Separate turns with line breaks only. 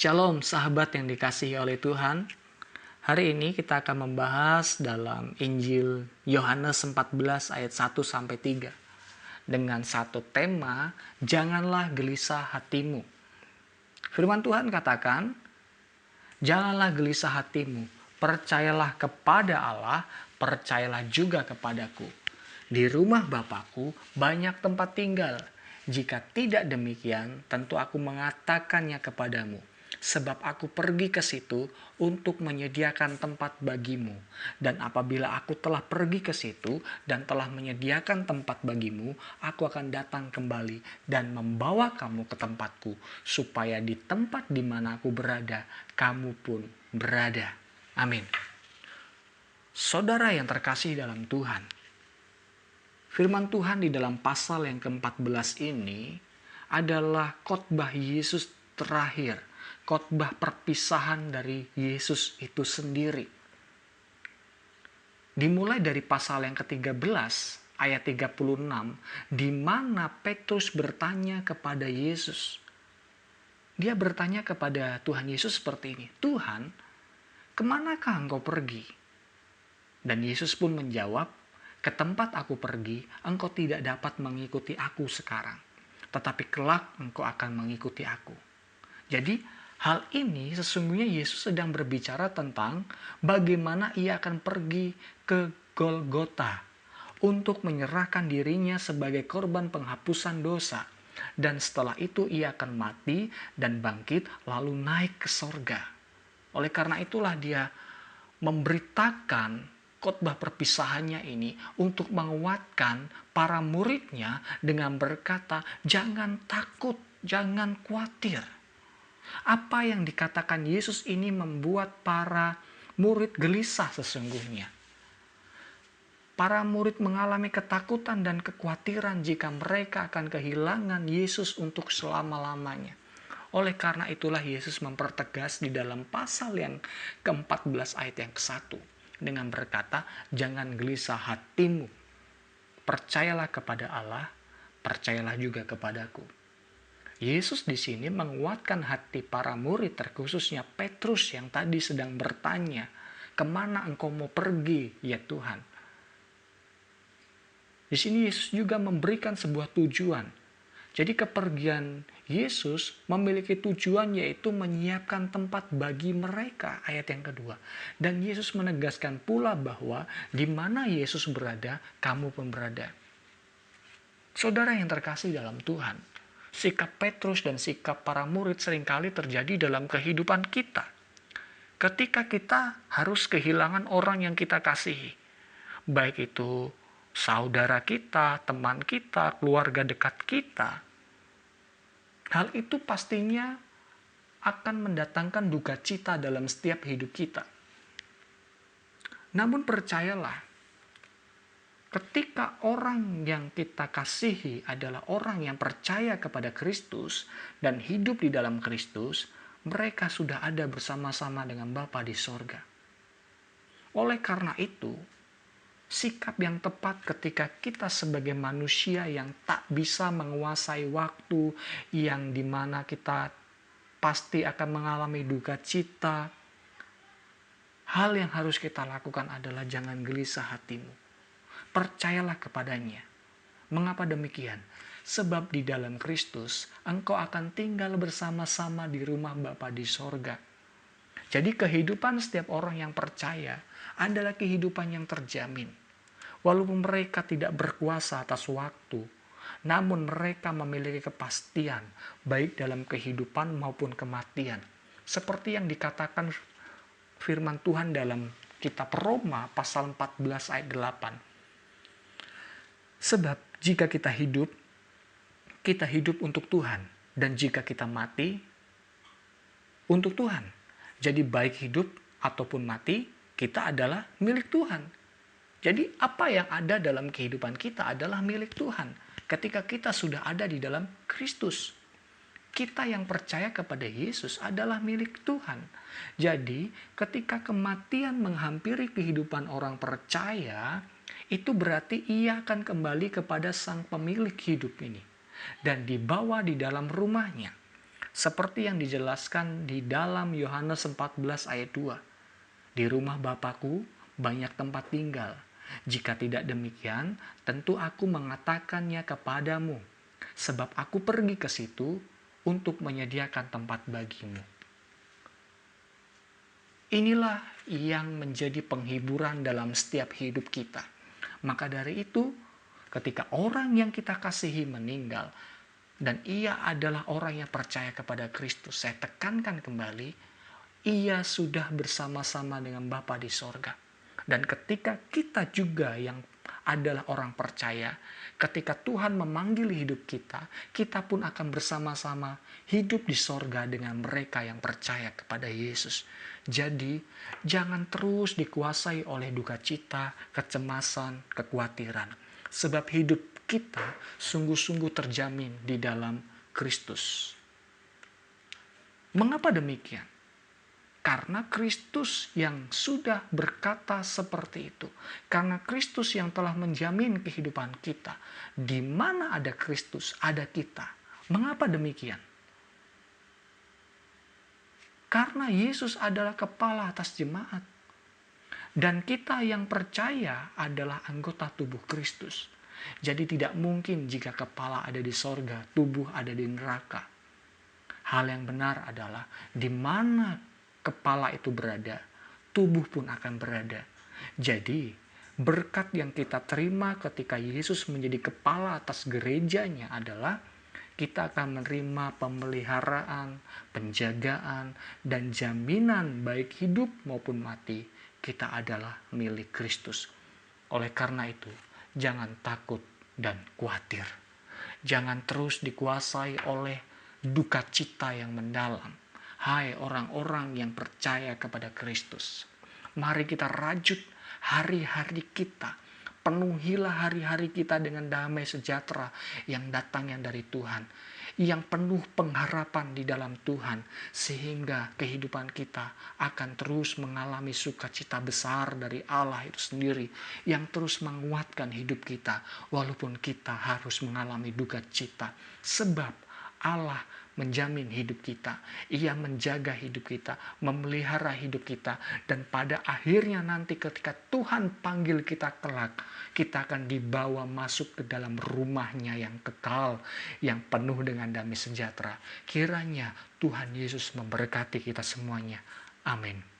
Shalom sahabat yang dikasihi oleh Tuhan. Hari ini kita akan membahas dalam Injil Yohanes 14 ayat 1 sampai 3 dengan satu tema, janganlah gelisah hatimu. Firman Tuhan katakan, janganlah gelisah hatimu, percayalah kepada Allah, percayalah juga kepadaku. Di rumah Bapakku banyak tempat tinggal. Jika tidak demikian, tentu aku mengatakannya kepadamu. Sebab aku pergi ke situ untuk menyediakan tempat bagimu. Dan apabila aku telah pergi ke situ dan telah menyediakan tempat bagimu, aku akan datang kembali dan membawa kamu ke tempatku, supaya di tempat di mana aku berada, kamu pun berada. Amin. Saudara yang terkasih dalam Tuhan, firman Tuhan di dalam pasal yang ke-14 ini adalah khotbah Yesus terakhir, khotbah perpisahan dari Yesus itu sendiri. Dimulai dari pasal yang ke-13 ayat 36, di mana Petrus bertanya kepada Yesus. Dia bertanya kepada Tuhan Yesus seperti ini, Tuhan, kemanakah engkau pergi? Dan Yesus pun menjawab, ke tempat aku pergi, engkau tidak dapat mengikuti aku sekarang. Tetapi kelak engkau akan mengikuti aku. Jadi hal ini sesungguhnya Yesus sedang berbicara tentang bagaimana ia akan pergi ke Golgota untuk menyerahkan dirinya sebagai korban penghapusan dosa. Dan setelah itu ia akan mati dan bangkit lalu naik ke sorga. Oleh karena itulah dia memberitakan khotbah perpisahannya ini untuk menguatkan para muridnya dengan berkata, jangan takut, jangan khawatir. Apa yang dikatakan Yesus ini membuat para murid gelisah sesungguhnya. Para murid mengalami ketakutan dan kekhawatiran jika mereka akan kehilangan Yesus untuk selama-lamanya. Oleh karena itulah Yesus mempertegas di dalam pasal yang ke-14 ayat yang ke-1 dengan berkata, jangan gelisah hatimu. Percayalah kepada Allah, percayalah juga kepadaku. Yesus di sini menguatkan hati para murid, terkhususnya Petrus yang tadi sedang bertanya, kemana engkau mau pergi ya Tuhan? Di sini Yesus juga memberikan sebuah tujuan. Jadi kepergian Yesus memiliki tujuan, yaitu menyiapkan tempat bagi mereka, ayat yang kedua. Dan Yesus menegaskan pula bahwa di mana Yesus berada, kamu pun berada. Saudara yang terkasih dalam Tuhan, sikap Petrus dan sikap para murid seringkali terjadi dalam kehidupan kita. Ketika kita harus kehilangan orang yang kita kasihi, baik itu saudara kita, teman kita, keluarga dekat kita, hal itu pastinya akan mendatangkan duka cita dalam setiap hidup kita. Namun percayalah, ketika orang yang kita kasihi adalah orang yang percaya kepada Kristus dan hidup di dalam Kristus, mereka sudah ada bersama-sama dengan Bapa di sorga. Oleh karena itu, sikap yang tepat ketika kita sebagai manusia yang tak bisa menguasai waktu, yang dimana kita pasti akan mengalami duka cita, hal yang harus kita lakukan adalah jangan gelisah hatimu. Percayalah kepadanya. Mengapa demikian? Sebab di dalam Kristus engkau akan tinggal bersama-sama di rumah Bapa di sorga. Jadi kehidupan setiap orang yang percaya adalah kehidupan yang terjamin. Walaupun mereka tidak berkuasa atas waktu, namun mereka memiliki kepastian baik dalam kehidupan maupun kematian. Seperti yang dikatakan firman Tuhan dalam kitab Roma pasal 14 ayat 8. Sebab jika kita hidup untuk Tuhan. Dan jika kita mati, untuk Tuhan. Jadi baik hidup ataupun mati, kita adalah milik Tuhan. Jadi apa yang ada dalam kehidupan kita adalah milik Tuhan. Ketika kita sudah ada di dalam Kristus. Kita yang percaya kepada Yesus adalah milik Tuhan. Jadi ketika kematian menghampiri kehidupan orang percaya, itu berarti ia akan kembali kepada sang pemilik hidup ini. Dan dibawa di dalam rumahnya. Seperti yang dijelaskan di dalam Yohanes 14 ayat 2. Di rumah Bapakku banyak tempat tinggal. Jika tidak demikian, tentu aku mengatakannya kepadamu. Sebab aku pergi ke situ untuk menyediakan tempat bagimu. Inilah yang menjadi penghiburan dalam setiap hidup kita. Maka dari itu, ketika orang yang kita kasihi meninggal, dan ia adalah orang yang percaya kepada Kristus, saya tekankan kembali, ia sudah bersama-sama dengan Bapa di sorga. Dan ketika kita juga yang adalah orang percaya, ketika Tuhan memanggil hidup kita, kita pun akan bersama-sama hidup di sorga dengan mereka yang percaya kepada Yesus. Jadi, jangan terus dikuasai oleh duka cita, kecemasan, kekhawatiran. Sebab hidup kita sungguh-sungguh terjamin di dalam Kristus. Mengapa demikian? Karena Kristus yang sudah berkata seperti itu. Karena Kristus yang telah menjamin kehidupan kita. Di mana ada Kristus, ada kita. Mengapa demikian? Karena Yesus adalah kepala atas jemaat. Dan kita yang percaya adalah anggota tubuh Kristus. Jadi tidak mungkin jika kepala ada di sorga, tubuh ada di neraka. Hal yang benar adalah di mana kepala itu berada, tubuh pun akan berada. Jadi, berkat yang kita terima ketika Yesus menjadi kepala atas gerejanya adalah kita akan menerima pemeliharaan, penjagaan, dan jaminan baik hidup maupun mati. Kita adalah milik Kristus. Oleh karena itu, jangan takut dan khawatir. Jangan terus dikuasai oleh duka cita yang mendalam. Hai orang-orang yang percaya kepada Kristus, mari kita rajut hari-hari kita. Penuhilah hari-hari kita dengan damai sejahtera yang datangnya dari Tuhan. Yang penuh pengharapan di dalam Tuhan. Sehingga kehidupan kita akan terus mengalami sukacita besar dari Allah itu sendiri. Yang terus menguatkan hidup kita. Walaupun kita harus mengalami duka cita. Sebab Allah menjamin hidup kita. Ia menjaga hidup kita, memelihara hidup kita. Dan pada akhirnya nanti ketika Tuhan panggil kita kelak, kita akan dibawa masuk ke dalam rumahnya yang kekal, yang penuh dengan damai sejahtera. Kiranya Tuhan Yesus memberkati kita semuanya. Amin.